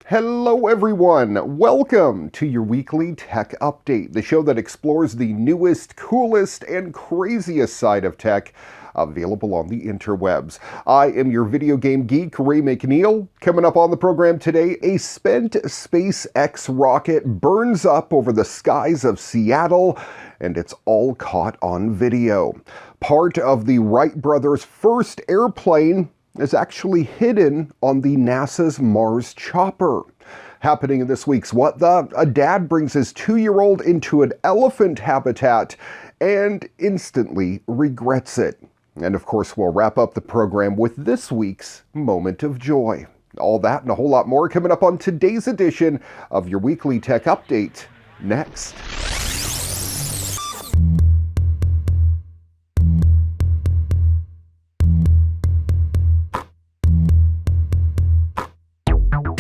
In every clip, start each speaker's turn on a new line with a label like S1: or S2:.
S1: Hello everyone! Welcome to your weekly tech update, the show that explores the newest, coolest, and craziest side of tech available on the interwebs. I am your video game geek, Ray McNeil. Coming up on the program today, a spent SpaceX rocket burns up over the skies of Seattle, and it's all caught on video. Part of the Wright brothers' first airplane is actually hidden on the NASA's Mars chopper. Happening in this week's What The? A dad brings his 2-year-old into an elephant habitat and instantly regrets it. And of course, we'll wrap up the program with this week's Moment of Joy. All that and a whole lot more coming up on today's edition of your weekly tech update. Next.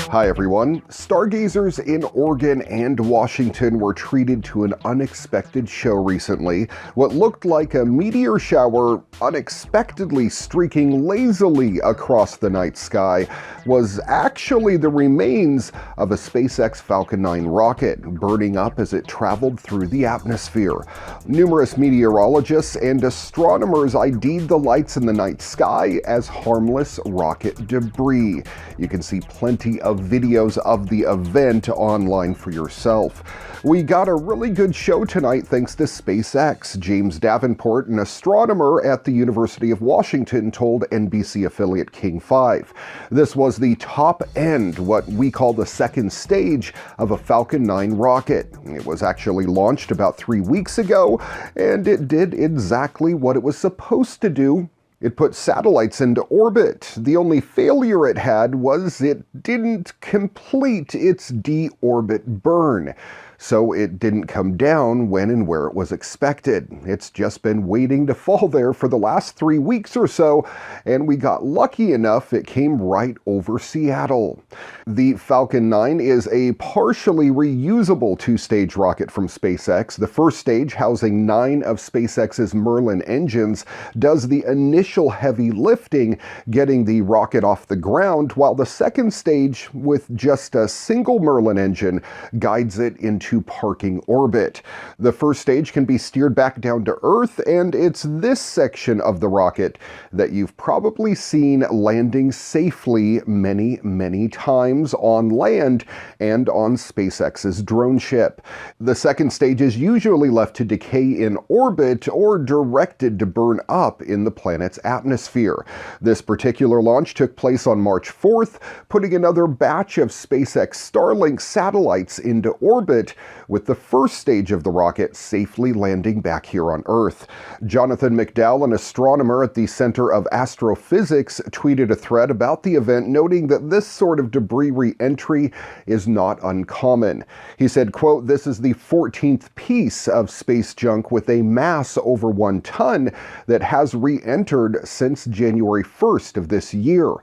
S1: Hi everyone. Stargazers in Oregon and Washington were treated to an unexpected show recently. What looked like a meteor shower unexpectedly streaking lazily across the night sky was actually the remains of a SpaceX Falcon 9 rocket burning up as it traveled through the atmosphere. Numerous meteorologists and astronomers ID'd the lights in the night sky as harmless rocket debris. You can see plenty of videos of the event online for yourself. We got a really good show tonight thanks to SpaceX. James Davenport, an astronomer at the University of Washington, told NBC affiliate King 5. This was the top end, what we call the second stage of a Falcon 9 rocket. It was actually launched about 3 weeks ago, and it did exactly what it was supposed to do. It put satellites into orbit. The only failure it had was it didn't complete its deorbit burn. So it didn't come down when and where it was expected. It's just been waiting to fall there for the last 3 weeks or so, and we got lucky enough it came right over Seattle. The Falcon 9 is a partially reusable 2-stage rocket from SpaceX. The first stage, housing 9 of SpaceX's Merlin engines, does the initial heavy lifting, getting the rocket off the ground, while the second stage, with just a single Merlin engine, guides it into parking orbit. The first stage can be steered back down to Earth, and it's this section of the rocket that you've probably seen landing safely many times on land and on SpaceX's drone ship. The second stage is usually left to decay in orbit or directed to burn up in the planet's atmosphere. This particular launch took place on March 4th, putting another batch of SpaceX Starlink satellites into orbit, with the first stage of the rocket safely landing back here on Earth. Jonathan McDowell, an astronomer at the Center of Astrophysics, tweeted a thread about the event, noting that this sort of debris re-entry is not uncommon. He said, quote, "This is the 14th piece of space junk with a mass over 1 ton that has re-entered since January 1st of this year.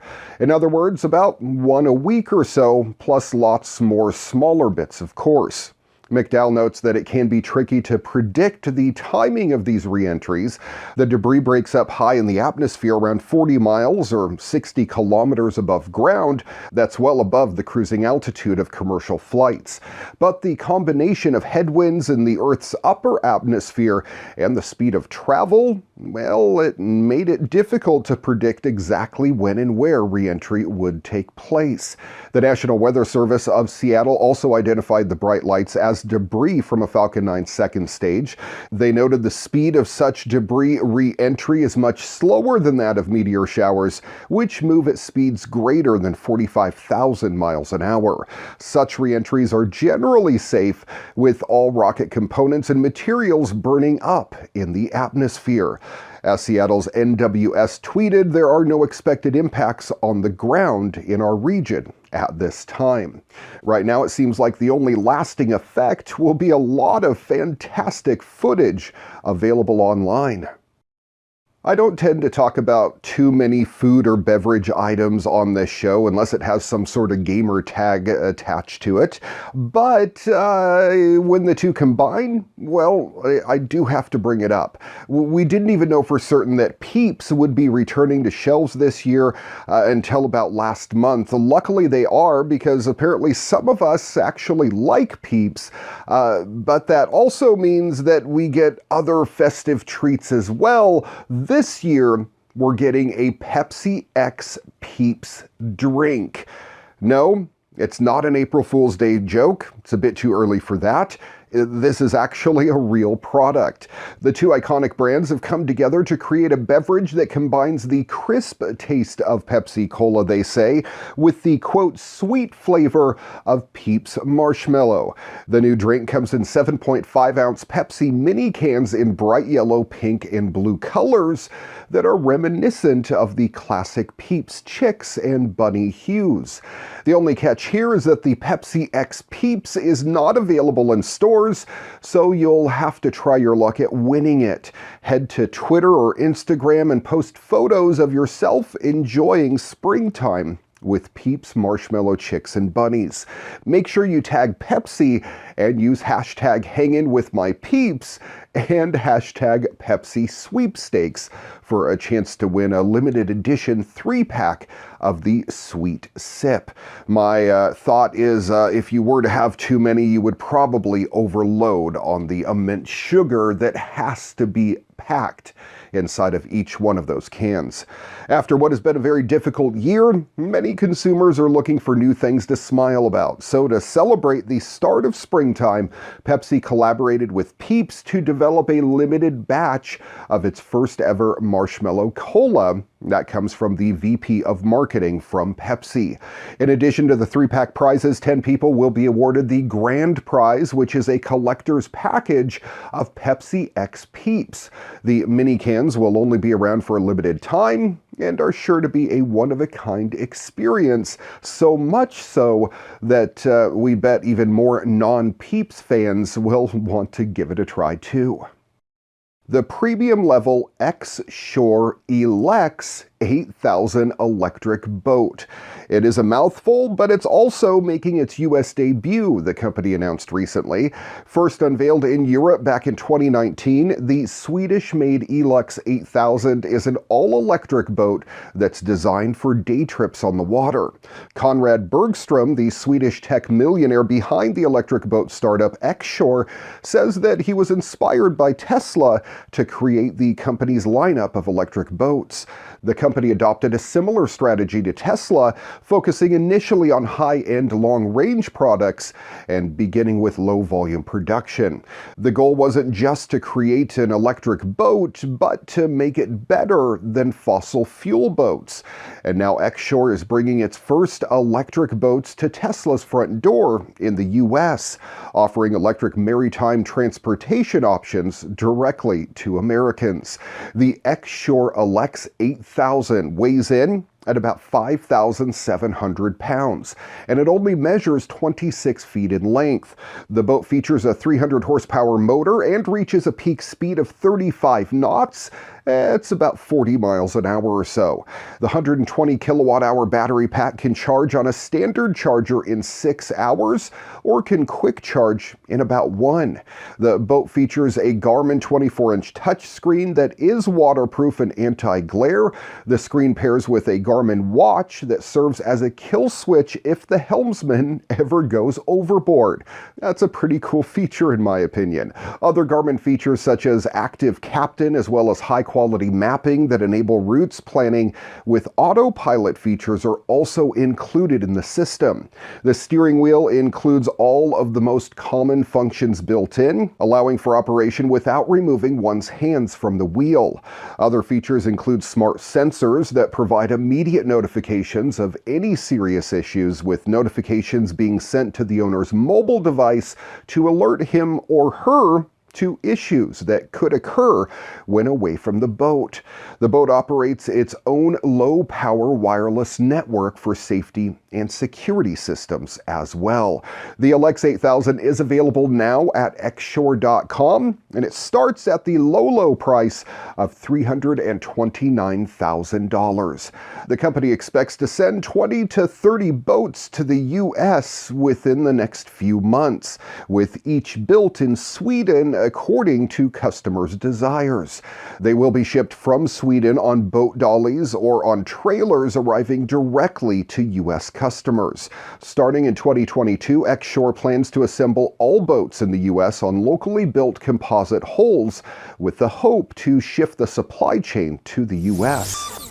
S1: In other words, about 1 a week or so, plus lots more smaller bits, of course." McDowell notes that it can be tricky to predict the timing of these re-entries. The debris breaks up high in the atmosphere around 40 miles or 60 kilometers above ground. That's well above the cruising altitude of commercial flights. But the combination of headwinds in the Earth's upper atmosphere and the speed of travel, well, it made it difficult to predict exactly when and where re-entry would take place. The National Weather Service of Seattle also identified the bright lights as debris from a Falcon 9 second stage. They noted the speed of such debris re-entry is much slower than that of meteor showers, which move at speeds greater than 45,000 miles an hour. Such re-entries are generally safe, with all rocket components and materials burning up in the atmosphere. As Seattle's NWS tweeted, there are no expected impacts on the ground in our region at this time. Right now, it seems like the only lasting effect will be a lot of fantastic footage available online. I don't tend to talk about too many food or beverage items on this show unless it has some sort of gamer tag attached to it. But when the two combine, well, I do have to bring it up. We didn't even know for certain that Peeps would be returning to shelves this year until about last month. Luckily they are, because apparently some of us actually like Peeps, but that also means that we get other festive treats as well. This year, we're getting a Pepsi X Peeps drink. No, it's not an April Fool's Day joke. It's a bit too early for that. This is actually a real product. The two iconic brands have come together to create a beverage that combines the crisp taste of Pepsi Cola, they say, with the, quote, sweet flavor of Peeps Marshmallow. The new drink comes in 7.5-ounce Pepsi mini cans in bright yellow, pink, and blue colors that are reminiscent of the classic Peeps chicks and bunny hues. The only catch here is that the Pepsi X Peeps is not available in stores, so you'll have to try your luck at winning it. Head to Twitter or Instagram and post photos of yourself enjoying springtime with Peeps Marshmallow Chicks and Bunnies. Make sure you tag Pepsi and use hashtag HangInWithMyPeeps and hashtag Pepsi Sweepstakes for a chance to win a limited edition 3-pack of the Sweet Sip. My thought is if you were to have too many, you would probably overload on the immense sugar that has to be packed inside of each one of those cans. After what has been a very difficult year, many consumers are looking for new things to smile about. So to celebrate the start of springtime, Pepsi collaborated with Peeps to develop a limited batch of its first ever Marshmallow Cola. That comes from the VP of Marketing from Pepsi. In addition to the 3-pack prizes, 10 people will be awarded the grand prize, which is a collector's package of Pepsi X Peeps. The mini cans will only be around for a limited time and are sure to be a one-of-a-kind experience, so much so that we bet even more non-Peeps fans will want to give it a try too. The premium level X-Shore Eelex 8,000 electric boat. It is a mouthful, but it's also making its US debut, the company announced recently. First unveiled in Europe back in 2019, the Swedish-made Eelex 8000 is an all-electric boat that's designed for day trips on the water. Conrad Bergstrom, the Swedish tech millionaire behind the electric boat startup X-Shore, says that he was inspired by Tesla to create the company's lineup of electric boats. The company adopted a similar strategy to Tesla, focusing initially on high-end long-range products and beginning with low-volume production. The goal wasn't just to create an electric boat, but to make it better than fossil fuel boats. And now X-Shore is bringing its first electric boats to Tesla's front door in the US, offering electric maritime transportation options directly to Americans. The X-Shore Eelex 8000 weighs in at about 5,700 pounds, and it only measures 26 feet in length. The boat features a 300 horsepower motor and reaches a peak speed of 35 knots. It's about 40 miles an hour or so. The 120 kilowatt-hour battery pack can charge on a standard charger in 6 hours or can quick charge in about 1. The boat features a Garmin 24-inch touchscreen that is waterproof and anti-glare. The screen pairs with a Garmin watch that serves as a kill switch if the helmsman ever goes overboard. That's a pretty cool feature in my opinion. Other Garmin features such as active captain as well as high-quality mapping that enable routes planning with autopilot features are also included in the system. The steering wheel includes all of the most common functions built in, allowing for operation without removing one's hands from the wheel. Other features include smart sensors that provide immediate notifications of any serious issues, with notifications being sent to the owner's mobile device to alert him or her to issues that could occur when away from the boat. The boat operates its own low-power wireless network for safety and security systems as well. The Eelex 8000 is available now at xshore.com, and it starts at the low price of $329,000. The company expects to send 20 to 30 boats to the U.S. within the next few months, with each built in Sweden according to customers' desires. They will be shipped from Sweden on boat dollies or on trailers arriving directly to U.S. customers. Starting in 2022, Xshore plans to assemble all boats in the U.S. on locally built composite hulls, with the hope to shift the supply chain to the U.S.